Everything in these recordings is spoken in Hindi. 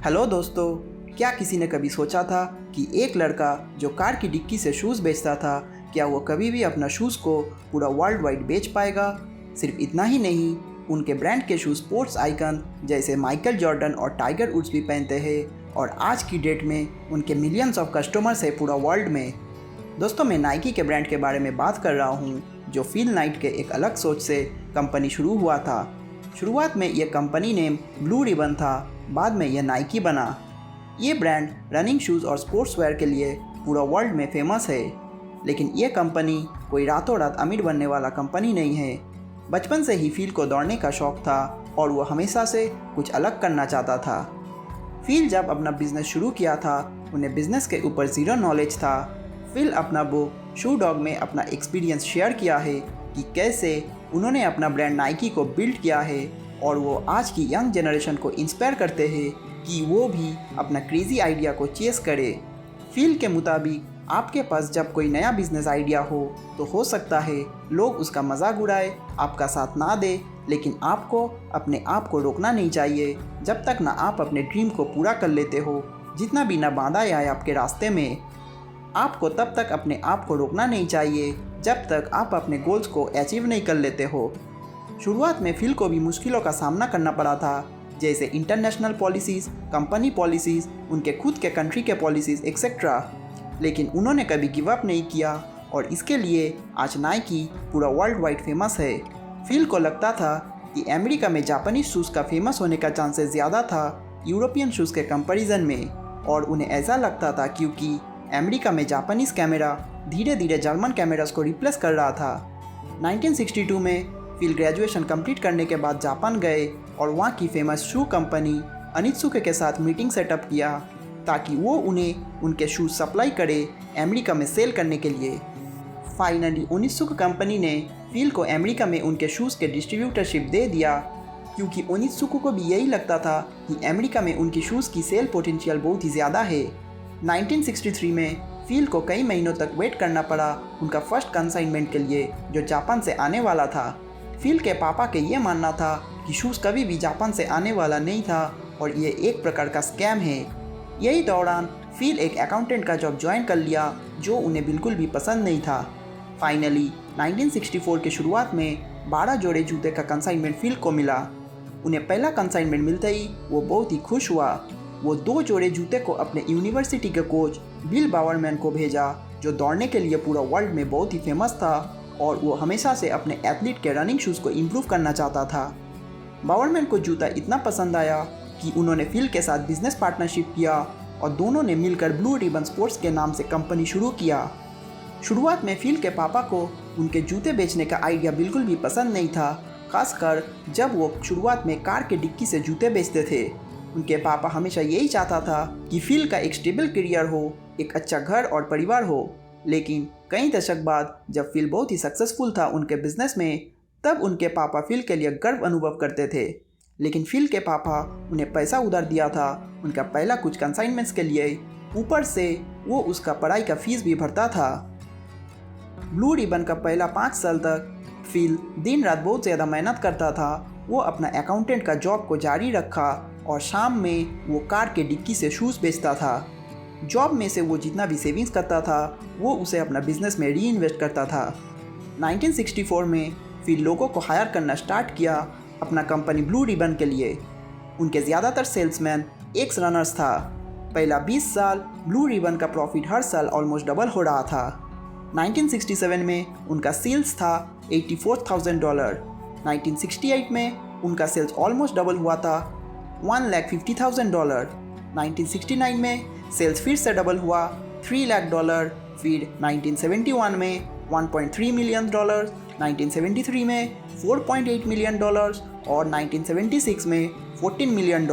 हेलो दोस्तों, क्या किसी ने कभी सोचा था कि एक लड़का जो कार की डिक्की से शूज़ बेचता था, क्या वो कभी भी अपना शूज़ को पूरा वर्ल्ड वाइड बेच पाएगा? सिर्फ इतना ही नहीं, उनके ब्रांड के शूज़ स्पोर्ट्स आइकन जैसे माइकल जॉर्डन और टाइगर वुड्स भी पहनते हैं और आज की डेट में उनके मिलियंस ऑफ कस्टमर्स है पूरा वर्ल्ड में। दोस्तों, मैं नाइकी के ब्रांड के बारे में बात कर रहा हूँ, जो फिल नाइट के एक अलग सोच से कंपनी शुरू हुआ था। शुरुआत में यह कंपनी नेम ब्लू रिबन था, बाद में यह नाइकी बना। ये ब्रांड रनिंग शूज़ और स्पोर्ट्स वेयर के लिए पूरा वर्ल्ड में फेमस है, लेकिन यह कंपनी कोई रातों रात अमीर बनने वाला कंपनी नहीं है। बचपन से ही फिल को दौड़ने का शौक था और वो हमेशा से कुछ अलग करना चाहता था। फिल जब अपना बिजनेस शुरू किया था, उन्हें बिजनेस के ऊपर ज़ीरो नॉलेज था। फिल अपना बुक शू डॉग में अपना एक्सपीरियंस शेयर किया है कि कैसे उन्होंने अपना ब्रांड नाइकी को बिल्ड किया है और वो आज की यंग जनरेशन को इंस्पायर करते हैं कि वो भी अपना क्रेजी आइडिया को चेस करे। फिल के मुताबिक आपके पास जब कोई नया बिजनेस आइडिया हो तो सकता है लोग उसका मजाक उड़ाए, आपका साथ ना दे, लेकिन आपको अपने आप को रोकना नहीं चाहिए जब तक ना आप अपने ड्रीम को पूरा कर लेते हो। जितना भी ना बाधा आए आपके रास्ते में, आपको तब तक अपने आप को रोकना नहीं चाहिए जब तक आप अपने गोल्स को अचीव नहीं कर लेते हो। शुरुआत में फिल को भी मुश्किलों का सामना करना पड़ा था, जैसे इंटरनेशनल पॉलिसीज़, कंपनी पॉलिसीज़, उनके खुद के कंट्री के पॉलिसीज़ एक्सेट्रा। लेकिन उन्होंने कभी गिव अप नहीं किया और इसके लिए आज नाइकी पूरा वर्ल्ड वाइड फेमस है। फिल को लगता था कि अमेरिका में जापानीज शूज़ का फेमस होने का चांसेस ज़्यादा था यूरोपियन शूज़ के कंपैरिजन में, और उन्हें ऐसा लगता था क्योंकि अमेरिका में जापानीज़ कैमरा धीरे धीरे जर्मन कैमरास को रिप्लेस कर रहा था। 1962 में फिल ग्रेजुएशन कंप्लीट करने के बाद जापान गए और वहाँ की फेमस शू कंपनी अनित्सुके के साथ मीटिंग सेटअप किया ताकि वो उन्हें उनके शूज़ सप्लाई करे अमेरिका में सेल करने के लिए। फाइनली अनित्सुके कंपनी ने फिल को अमेरिका में उनके शूज़ के डिस्ट्रीब्यूटरशिप दे दिया, क्योंकि अनित्सुके को भी यही लगता था कि अमेरिका में उनकी शूज़ की सेल पोटेंशियल बहुत ही ज़्यादा है। 1963 में फिल को कई महीनों तक वेट करना पड़ा उनका फर्स्ट कंसाइनमेंट के लिए, जो जापान से आने वाला था। फिल के पापा के ये मानना था कि शूज़ कभी भी जापान से आने वाला नहीं था और ये एक प्रकार का स्कैम है। यही दौरान फिल एक अकाउंटेंट का जॉब ज्वाइन कर लिया, जो उन्हें बिल्कुल भी पसंद नहीं था। फाइनली 1964 के शुरुआत में 12 जोड़े जूते का कंसाइनमेंट फिल को मिला। उन्हें पहला कंसाइनमेंट मिलते ही वो बहुत ही खुश हुआ। वो 2 जोड़े जूते को अपने यूनिवर्सिटी के कोच बिल बावरमैन को भेजा, जो दौड़ने के लिए पूरा वर्ल्ड में बहुत ही फेमस था और वो हमेशा से अपने एथलीट के रनिंग शूज़ को इम्प्रूव करना चाहता था। बावरमैन को जूता इतना पसंद आया कि उन्होंने फिल के साथ बिजनेस पार्टनरशिप किया और दोनों ने मिलकर ब्लू रिबन स्पोर्ट्स के नाम से कंपनी शुरू किया। शुरुआत में फिल के पापा को उनके जूते बेचने का आइडिया बिल्कुल भी पसंद नहीं था, खासकर जब वो शुरुआत में कार के डिक्की से जूते बेचते थे। उनके पापा हमेशा यही चाहता था कि फिल का एक स्टेबल करियर हो, एक अच्छा घर और परिवार हो। लेकिन कई दशक बाद जब फिल बहुत ही सक्सेसफुल था उनके बिजनेस में, तब उनके पापा फिल के लिए गर्व अनुभव करते थे। लेकिन फिल के पापा उन्हें पैसा उधार दिया था उनका पहला कुछ कंसाइनमेंट्स के लिए, ऊपर से वो उसका पढ़ाई का फीस भी भरता था। ब्लू रिबन का पहला 5 साल तक फिल दिन रात बहुत ज़्यादा मेहनत करता था। वो अपना अकाउंटेंट का जॉब को जारी रखा और शाम में वो कार के डिक्की से शूज़ बेचता था। जॉब में से वो जितना भी सेविंग्स करता था वो उसे अपना बिजनेस में री इन्वेस्ट करता था। 1964 में फिर लोगों को हायर करना स्टार्ट किया अपना कंपनी ब्लू रिबन के लिए। उनके ज़्यादातर सेल्समैन एक्स रनर्स था। पहला 20 साल ब्लू रिबन का प्रॉफिट हर साल ऑलमोस्ट डबल हो रहा था। 1967 में उनका सेल्स था $84,000। 1968 में उनका सेल्स ऑलमोस्ट डबल हुआ था, $150,000। 1969 में सेल्स फिर से डबल हुआ, $3 लाख। फिर 1971 में $1.3 मिलियन, 1973 में $4.8 मिलियन और 1976 में $14 मिलियन।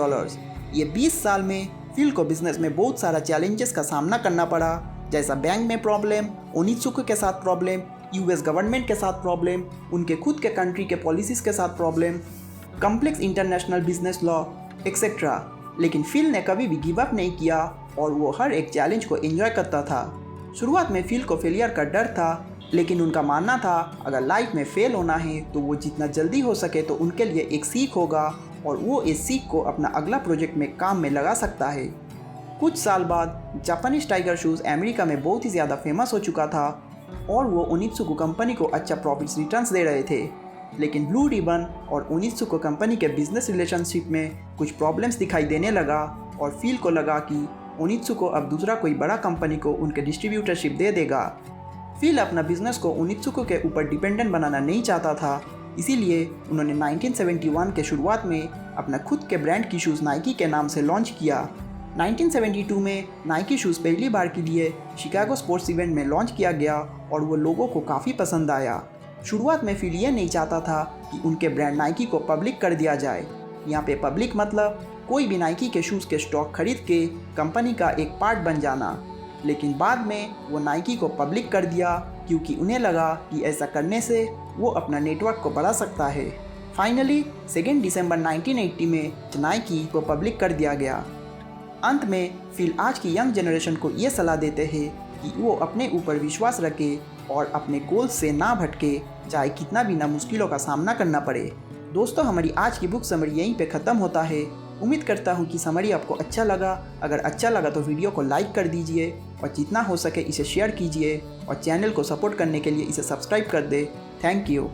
ये 20 साल में फिल को बिजनेस में बहुत सारा चैलेंजेस का सामना करना पड़ा, जैसा बैंक में प्रॉब्लम, ओनित्सुके के साथ प्रॉब्लम, यूएस गवर्नमेंट के साथ प्रॉब्लम, उनके खुद के कंट्री के पॉलिसीज़ के साथ problem, complex international business law etcetera. लेकिन फिल ने कभी भी गिव अप नहीं किया और वो हर एक चैलेंज को एंजॉय करता था। शुरुआत में फिल को फेलियर का डर था, लेकिन उनका मानना था अगर लाइफ में फेल होना है तो वो जितना जल्दी हो सके तो उनके लिए एक सीख होगा और वो इस सीख को अपना अगला प्रोजेक्ट में काम में लगा सकता है। कुछ साल बाद जापानीज टाइगर शूज़ अमेरिका में बहुत ही ज़्यादा फेमस हो चुका था और वो ओनित्सुको कंपनी को अच्छा प्रॉफिट्स रिटर्न्स दे रहे थे। लेकिन ब्लू रिबन और ओनित्सुको कंपनी के बिजनेस रिलेशनशिप में कुछ प्रॉब्लम्स दिखाई देने लगा और फील को लगा कि ओनित्सुको अब दूसरा कोई बड़ा कंपनी को उनके डिस्ट्रीब्यूटरशिप दे देगा। फील अपना बिजनेस को ओनित्सुको के ऊपर डिपेंडेंट बनाना नहीं चाहता था, इसीलिए उन्होंने 1971 के शुरुआत में अपना खुद के ब्रांड की शूज़ नाइकी के नाम से लॉन्च किया। 1972 में नाइकी शूज़ पहली बार के लिए शिकागो स्पोर्ट्स इवेंट में लॉन्च किया गया और वो लोगों को काफ़ी पसंद आया। शुरुआत में फील ये नहीं चाहता था कि उनके ब्रांड नाइकी को पब्लिक कर दिया जाए। यहाँ पे पब्लिक मतलब कोई भी नाइकी के शूज़ के स्टॉक खरीद के कंपनी का एक पार्ट बन जाना। लेकिन बाद में वो नाइकी को पब्लिक कर दिया क्योंकि उन्हें लगा कि ऐसा करने से वो अपना नेटवर्क को बढ़ा सकता है। फाइनली 2 दिसंबर 1980 में नाइकी को पब्लिक कर दिया गया। अंत में फिल आज की यंग जनरेशन को ये सलाह देते हैं कि वो अपने ऊपर विश्वास रखे और अपने गोल्स से ना भटके, चाहे कितना भी ना मुश्किलों का सामना करना पड़े। दोस्तों, हमारी आज की बुक समरी यहीं पे ख़त्म होता है। उम्मीद करता हूँ कि समरी आपको अच्छा लगा। अगर अच्छा लगा तो वीडियो को लाइक कर दीजिए और जितना हो सके इसे शेयर कीजिए और चैनल को सपोर्ट करने के लिए इसे सब्सक्राइब कर दे। Thank you.